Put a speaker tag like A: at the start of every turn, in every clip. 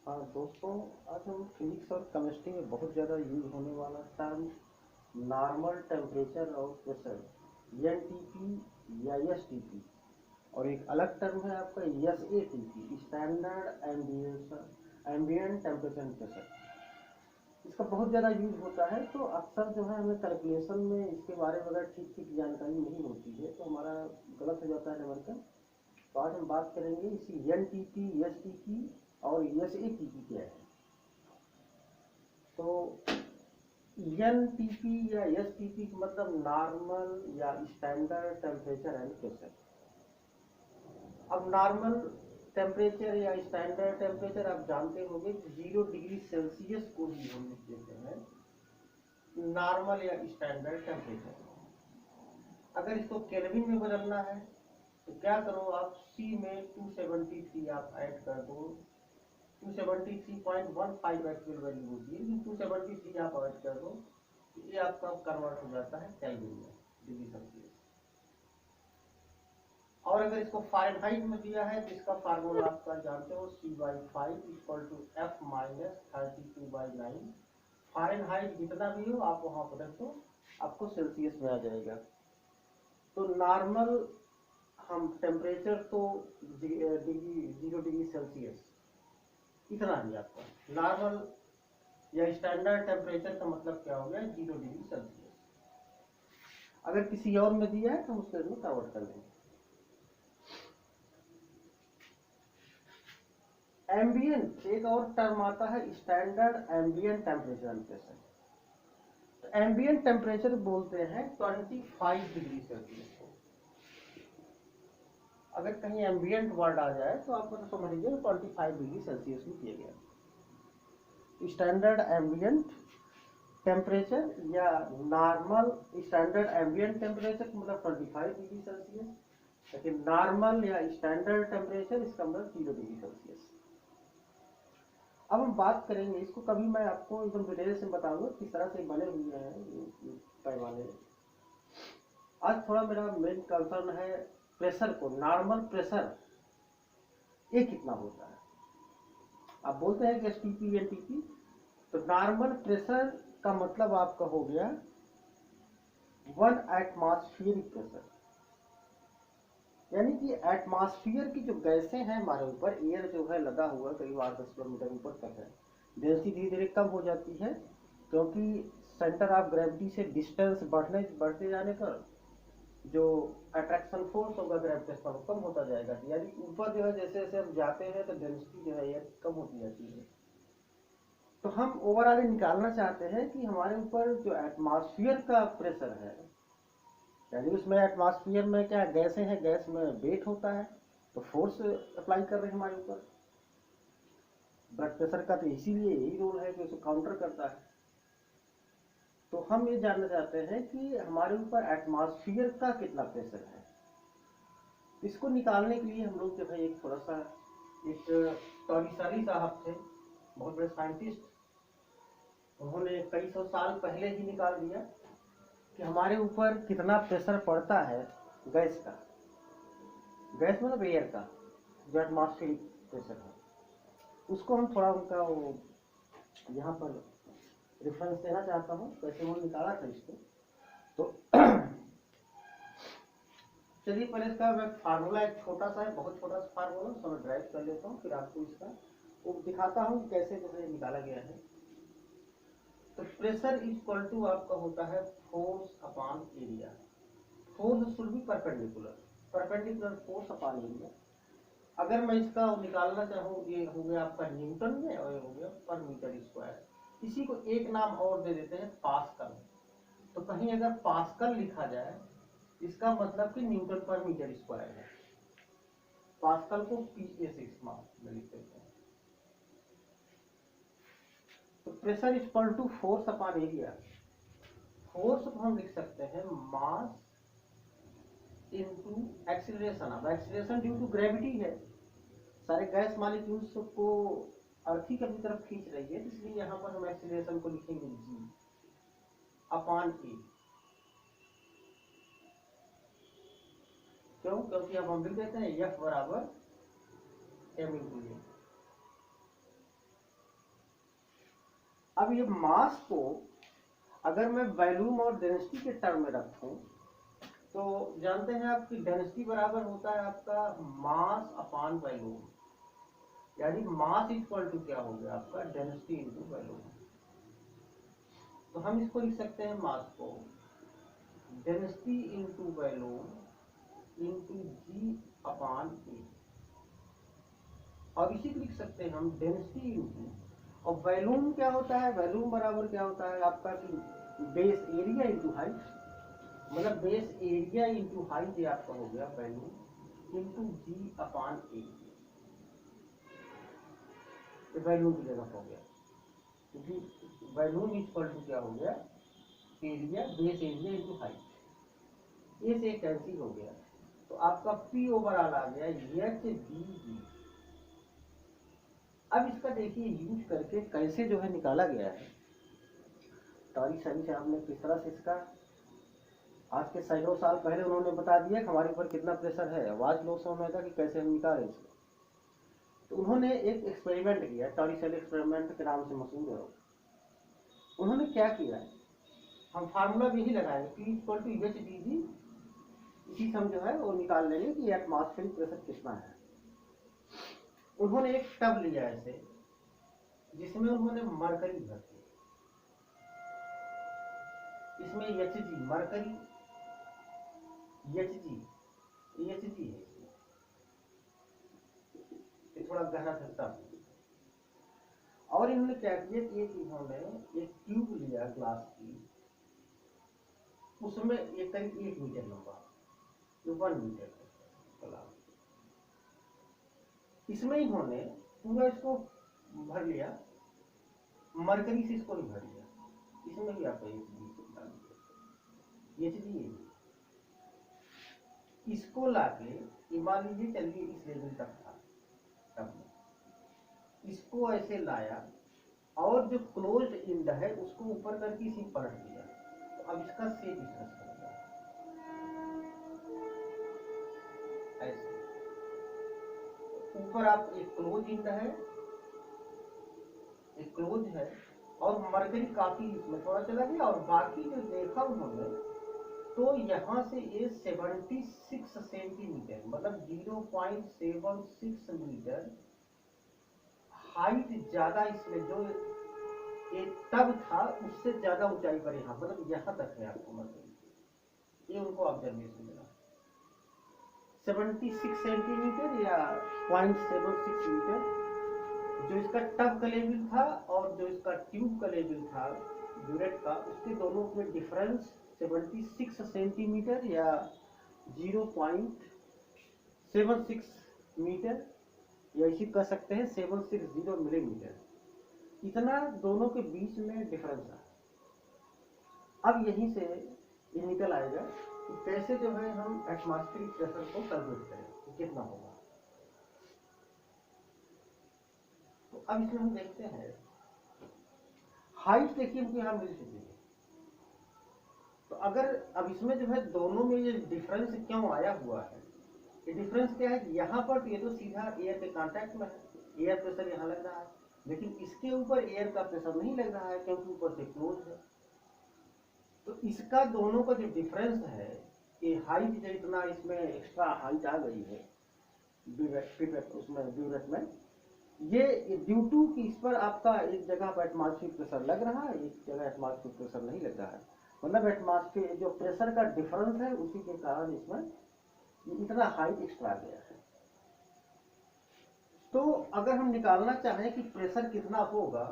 A: हाँ दोस्तों, आज हम फिजिक्स और केमिस्ट्री में बहुत ज़्यादा यूज होने वाला टर्म नॉर्मल टेम्परेचर और प्रेशर एनटीपी या एसटीपी, और एक अलग टर्म है आपका SATP standard ambient temperature and pressure. इसका बहुत ज़्यादा यूज होता है, तो अक्सर जो है हमें कैलकुलेशन में इसके बारे में अगर ठीक ठीक जानकारी नहीं होती है तो हमारा गलत हो जाता है नंबर का। तो आज हम बात करेंगे इसी एनटीपी एसटीपी और एसएटीपी क्या है। तो एनटीपी या एसटीपी का मतलब नॉर्मल या स्टैंडर्ड टेम्परेचर एंड प्रेशर। अब नॉर्मल टेम्परेचर या स्टैंडर्ड टेम्परेचर आप जानते होंगे, 0 डिग्री सेल्सियस को ही हम लिख देते हैं नॉर्मल या स्टैंडर्ड टेम्परेचर। अगर इसको केल्विन में बदलना है तो क्या करो आप, सी में 273 आप ऐड कर दो। 273.15 एक्चुअल वैल्यू होती है, लेकिन 273 आप ऐड कर दो, ये आपका कन्वर्ट हो जाता है केल्विन में, डिग्री सेल्सियस। और अगर इसको फ़ारेनहाइट में दिया है तो इसका फार्मूला आपका जानते हो, C/5 equal to F minus 32/9। Fahrenheit जितना भी हो आप वहां पर रख दो, आपको सेल्सियस में आ जाएगा। तो नॉर्मल हम टेम्परेचर तो डिग्री 0 डिग्री सेल्सियस इतना ही आपका नॉर्मल या स्टैंडर्ड टेम्परेचर का मतलब क्या हो गया, 0 डिग्री सेल्सियस। अगर किसी और में दिया है तो हम उसके में कन्वर्ट कर देंगे। एम्बियंट एक और टर्म आता है, standard ambient temperature and pressure. तो एम्बियंट टेम्परेचर बोलते हैं 25 डिग्री सेल्सियस को। अगर कहीं एम्बियंट वर्ड आ जाए तो आप मतलब समझ लीजिए 25 डिग्री सेल्सियस में किया गया। स्टैंडर्ड एम्बियंट टेम्परेचर या नॉर्मल स्टैंडर्ड एम्बियंट टेम्परेचर मतलब 25 डिग्री सेल्सियस, लेकिन नॉर्मल या स्टैंडर्ड टेम्परेचर इसका मतलब 0 डिग्री सेल्सियस। अब हम बात करेंगे इसको, कभी मैं आपको एकदम डिटेल से बताऊंगा किस तरह से बने हुए हैं पैमाने। आज थोड़ा मेरा मेन कंसर्न है प्रेशर को, नॉर्मल प्रेशर ये कितना होता है। आप बोलते हैं कि एसटीपी एनटीपी, तो नॉर्मल प्रेशर का मतलब आपका हो गया 1 एटमॉस्फेरिक प्रेशर। यानी कि एटमॉस्फेयर की जो गैसें हैं हमारे ऊपर, एयर जो है लगा हुआ करीब 8-10 किलोमीटर ऊपर तक है, डेंसिटी धीरे धीरे कम हो जाती है, क्योंकि सेंटर ऑफ ग्रेविटी से डिस्टेंस बढ़ते जाने पर जो अट्रैक्शन फोर्स होगा ग्रेविटेशनल कम होता जाएगा। यानी ऊपर जो है जैसे जैसे हम जाते हैं तो डेंसिटी जो है एयर कम होती जाती है। तो हम ओवरऑल निकालना चाहते हैं कि हमारे ऊपर जो एटमॉस्फेयर का प्रेशर है, यानी उसमें एटमॉस्फेयर में क्या गैसें हैं, गैस में वेट होता है, तो फोर्स अप्लाई कर रहे हैं हमारे ऊपर। ब्लड प्रेशर का तो इसीलिए यही रोल है कि उसे काउंटर करता है। तो हम ये जानना चाहते हैं कि हमारे ऊपर एटमॉस्फेयर का कितना प्रेशर है। इसको निकालने के लिए हम लोग जो है एक थोड़ा सा, एक टॉरिसरी साहब थे, बहुत बड़े साइंटिस्ट, उन्होंने कई सौ साल पहले ही निकाल दिया कि हमारे ऊपर कितना प्रेशर पड़ता है गैस का। गैस मतलब एयर का जो एटमॉस्फेरिक प्रेशर है, उसको हम थोड़ा उनका वो यहाँ पर रेफरेंस देना चाहता हूँ कैसे उन्होंने निकाला था इसको। तो चलिए पहले इसका मैं फार्मूला एक छोटा सा है, बहुत छोटा सा फार्मूला, उसको मैं ड्राइव कर लेता हूँ, फिर आपको इसका वो दिखाता हूँ कैसे कैसे निकाला गया है। तो प्रेशर इक्वल टू आपका होता है force upon area. Force should be perpendicular, perpendicular force upon area. अगर मैं इसका निकालना चाहूँ, ये हो गया आपका न्यूटन में और ये हो गया पर मीटर स्क्वायर। इसी को एक नाम और दे देते हैं पास्कल। तो कहीं अगर पास्कल लिखा जाए इसका मतलब कि न्यूटन पर मीटर स्क्वायर है। पास्कल को PA6 में लिख देते हैं। तो pressure equal to force upon area. Force को हम लिख सकते हैं मास इनटू एक्सीलरेशन। अब एक्सीलरेशन ड्यू टू ग्रेविटी है, सारे गैस मॉलिक्यूल्स को अर्थ ही की तरफ खींच रही है, इसलिए यहाँ पर हम एक्सीलरेशन को लिखेंगे G अपॉन E। क्यों? क्योंकि अब हम लिख देते हैं F बराबर m इंटू ए। अब ये मास को अगर मैं वॉल्यूम और डेंसिटी के टर्म में रखूं तो जानते हैं आपकी डेंसिटी बराबर होता है आपका मास अपॉन वॉल्यूम, यानी मास इक्वल टू क्या हो गया आपका डेंसिटी इंटू वॉल्यूम। तो हम इसको लिख सकते हैं मास को डेंसिटी इंटू वॉल्यूम इंटू जी अपॉन ए, और इसी को लिख सकते हैं हम डेंसिटी इंटू, और वॉल्यूम क्या होता है, वॉल्यूम बराबर क्या होता है आपका कि बेस एरिया इंटू हाइट, मतलब बेस एरिया इंटू हाइट ये आपका हो गया वॉल्यूम इंटू जी अपॉन ए, वॉल्यूम की जगह हो गया, क्योंकि वॉल्यूम इक्वल टू क्या हो गया area, base area into height, A से कैंसिल हो गया, तो आपका पी ओवरऑल आ गया एच बी जी। अब इसका देखिए यूज करके कैसे जो है निकाला गया है। टॉरिक सभी से आपने किस तरह से इसका आज के सैकड़ों साल पहले उन्होंने बता दिया कि हमारे ऊपर कितना प्रेशर है, आवाज लोग समझ था कि कैसे हम निकालें इसको। तो उन्होंने एक एक्सपेरिमेंट किया, टॉरिसेल एक्सपेरिमेंट के नाम से मशहूर है। उन्होंने क्या किया, हम फार्मूला भी यही लगाएंगे P equal to H D G, इसी से हम जो है वो निकाल लेंगे कि एटमॉस्फेरिक प्रेशर कितना है। उन्होंने एक टब लिया ऐसे जिसमें उन्होंने मरकरी भर दिया, इसमें H G mercury H G है, ये थोड़ा गहरा था। और इन्होंने क्या किया कि इन्होंने एक ट्यूब लिया ग्लास की, उसमें एक करीब 1 मीटर लंबा, 1 मीटर ग्लास, इसमें इन्होंने पूरा इसको भर लिया, मरकरी से इसको नहीं भर लिया, इसमें भी आपको एच डी इसको लाके मान लीजिए चलिए इस लेवल तक था, तब इसको ऐसे लाया और जो क्लोज्ड एंड है उसको ऊपर करके इसी पलट दिया, तो अब इसका शेप इस तरह से बन गया ऐसे। ऊपर आप एक क्लोज एंड है, एक क्लोज है, और मरकरी काफी इसमें थोड़ा चला गया, और बाकी जो देखा उन्होंने तो यहाँ से ये 76 सेंटीमीटर मतलब 0.76 मीटर हाइट ज्यादा, इसमें जो एक टब था उससे ज्यादा ऊंचाई पर यहाँ मतलब यहाँ तक है आपको मरकरी, ये उनको ऑब्जर्वेशन मिला 76 सेंटीमीटर या 0.76 मीटर। जो इसका टब का लेवल था और जो इसका ट्यूब का लेवल था ब्यूरेट का, उसके दोनों में डिफरेंस 76 सेंटीमीटर या 0.76 मीटर, या इसी कह सकते हैं 760 मिलीमीटर, इतना दोनों के बीच में डिफरेंस है। अब यहीं से ये निकल आएगा कि कैसे जो है हम एटमॉस्फेरिक प्रेशर को कैलकुलेट करें कि कितना होगा। तो अब इसमें हम देखते हैं हाइट, देखिए हमको यहाँ मिल चुकी है, तो अगर अब इसमें जो है दोनों में ये डिफरेंस क्यों आया हुआ है, ये डिफरेंस क्या है कि यहाँ पर ये तो सीधा एयर के कांटेक्ट में है, एयर प्रेशर यहाँ लग रहा है, लेकिन इसके ऊपर एयर का प्रेशर नहीं लग रहा है क्योंकि ऊपर से क्लोज है। तो इसका दोनों का जो डिफरेंस है कि हाइट जो इतना इसमें एक्स्ट्रा हाइट आ गई है उसमें ब्यूरेट में, ये ड्यू टू कि इस पर आपका एक जगह पर एटमॉस्फेरिक प्रेशर लग रहा है, एक जगह एटमॉस्फेरिक प्रेशर नहीं लग रहा है, मतलब एटमॉस्फेयर जो प्रेशर का डिफरेंस है उसी के कारण इसमें इतना हाइट एक्स्ट्रा आ गया है। तो अगर हम निकालना चाहें कि प्रेशर कितना होगा,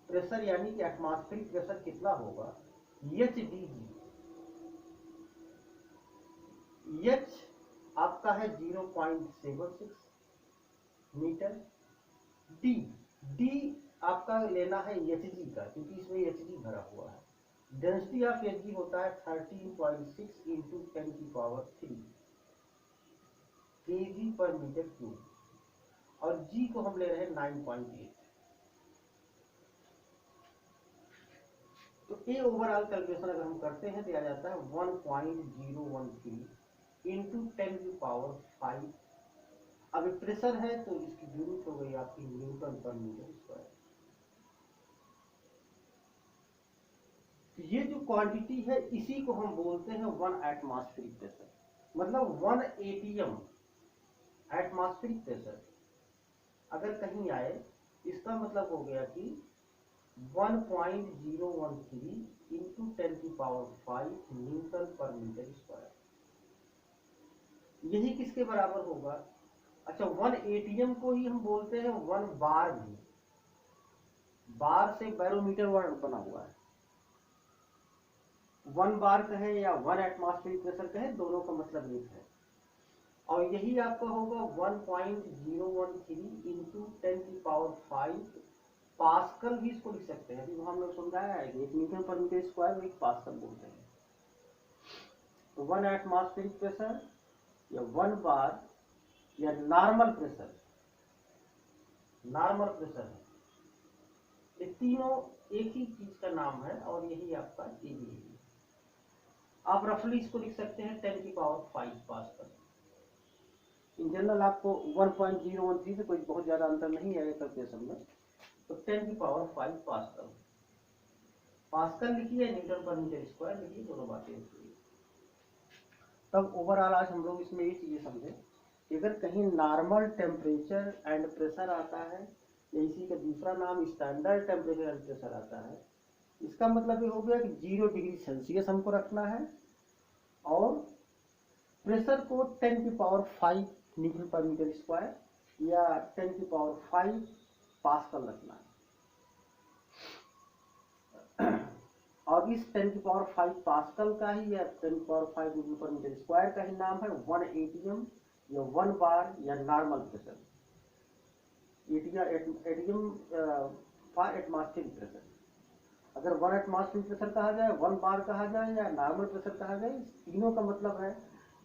A: प्रेशर यानी कि एटमॉस्फेरिक प्रेशर कितना होगा, एच डी जी, एच आपका है 0.76 मीटर, डी डी आपका लेना है एच जी का क्योंकि इसमें एच जी भरा हुआ है, डेंसिटी ऑफ एच जी होता है 13.6 इंटू 10⁻³ kg पर मीटर क्यूब, और जी को हम ले रहे हैं 9.8। तो ए ओवरऑल कैलकुलेशन अगर हम करते हैं तो आ जाता है 1.013 इंटू 10⁵। अब प्रेशर है तो इसकी यूनिट हो गई आपकी न्यूटन पर मीटर स्क्वायर। तो ये जो क्वांटिटी है इसी को हम बोलते हैं 1 एटमॉस्फेरिक प्रेशर, मतलब 1 एटीएम एटमॉस्फेरिक प्रेशर अगर कहीं आए, इसका मतलब हो गया कि 1.013 इंटू 10⁵ न्यूटन पर मीटर स्क्वायर। यही किसके बराबर होगा? अच्छा, 1 एटीएम को ही हम बोलते हैं 1 बार भी, बार से बैरोमीटर वर्ड बना हुआ है। 1 बार कहे या 1 एटमॉस्फेरिक प्रेशर कहे, दोनों का मतलब एक है। और यही आपका होगा 1.013 इंटू 10⁵ पास्कल भी इसको लिख सकते हैं। अभी हम लोग समझाया है कि 1 न्यूटन पर मीटर स्क्वायर एक पास्कल बोलते हैं। तो 1 एटमॉस्फेरिक प्रेशर या 1 बार या नॉर्मल प्रेशर, नॉर्मल प्रेशर है, ये तीनों एक ही चीज का नाम है और यही आपका एबी है। आप रफली इसको लिख सकते हैं 10⁵ पास्कल। इन जनरल आपको 1.013 से कोई बहुत ज्यादा अंतर नहीं है कैलकुलेशन में, तो 10⁵ पास्कल। पास्कल लिखिए, न्यूटन पर मीटर स्क्वायर लिखिए, दोनों बातें लिखिए। तब ओवरऑल आज हम लोग इसमें ये चीजें समझे कि अगर कहीं नॉर्मल टेम्परेचर एंड प्रेशर आता है या इसी का दूसरा नाम स्टैंडर्ड टेम्परेचर एंड प्रेशर आता है, इसका मतलब ये हो गया कि 0 डिग्री सेल्सियस हमको रखना है और प्रेशर को 10⁵ न्यूटन पर मीटर स्क्वायर या 10⁵ पास्कल रखना है। और इस 10⁵ पास्कल का ही या 10⁵ न्यूटन पर मीटर स्क्वायर का ही नाम है 1 एटीएम या 1 बार या normal pressure. ATM for atmospheric pressure. अगर 1 एटमॉस्फेरिक प्रेशर कहा जाए, 1 बार कहा जाए या नॉर्मल प्रेशर कहा जाए, इस तीनों का मतलब है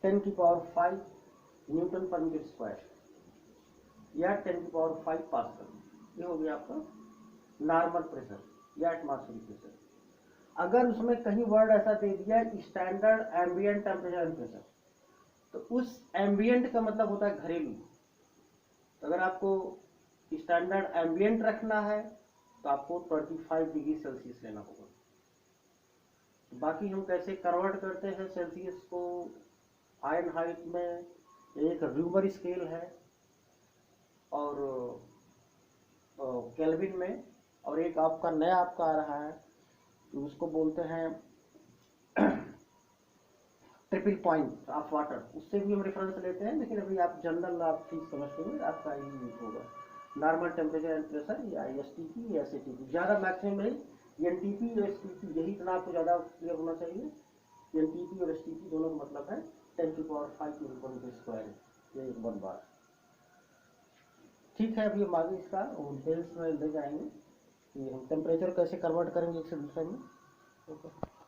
A: 10⁵ न्यूटन पर मीटर स्क्वायर या 10⁵ पास्कल। ये हो गया आपका नॉर्मल प्रेशर या एटमॉस्फेरिक प्रेशर। अगर उसमें कहीं वर्ड ऐसा दे दिया standard ambient temperature and pressure, तो उस एम्बिएंट का मतलब होता है घरेलू। तो अगर आपको स्टैंडर्ड एम्बिएंट रखना है तो आपको 25 डिग्री सेल्सियस लेना होगा। बाकी हम कैसे कन्वर्ट करते हैं सेल्सियस को फारेनहाइट में, एक र्यूमर स्केल है और केल्विन में, और एक आपका नया आपका आ रहा है तो उसको बोलते हैं ट्रिपल पॉइंट ऑफ वाटर, उससे भी हम रेफरेंस लेते हैं। लेकिन अभी आप जनरल आप चीज समझते हुए आपका ये यूज होगा नॉर्मल टेम्परेचर एंड प्रेशर या एसटीपी या एसएटीपी। ज़्यादा मैक्सिमम नहीं, एनटीपी और एसटीपी, यही इतना आपको ज़्यादा क्लियर होना चाहिए। एनटीपी और एसटीपी दोनों का मतलब है 10⁵ मीटर स्क्वायर, ये 1 बार। ठीक है, अभी हम आगे इसका डिटेल्स में ले जाएंगे कि हम टेम्परेचर कैसे कन्वर्ट करेंगे एक से दूसरे में। ओके।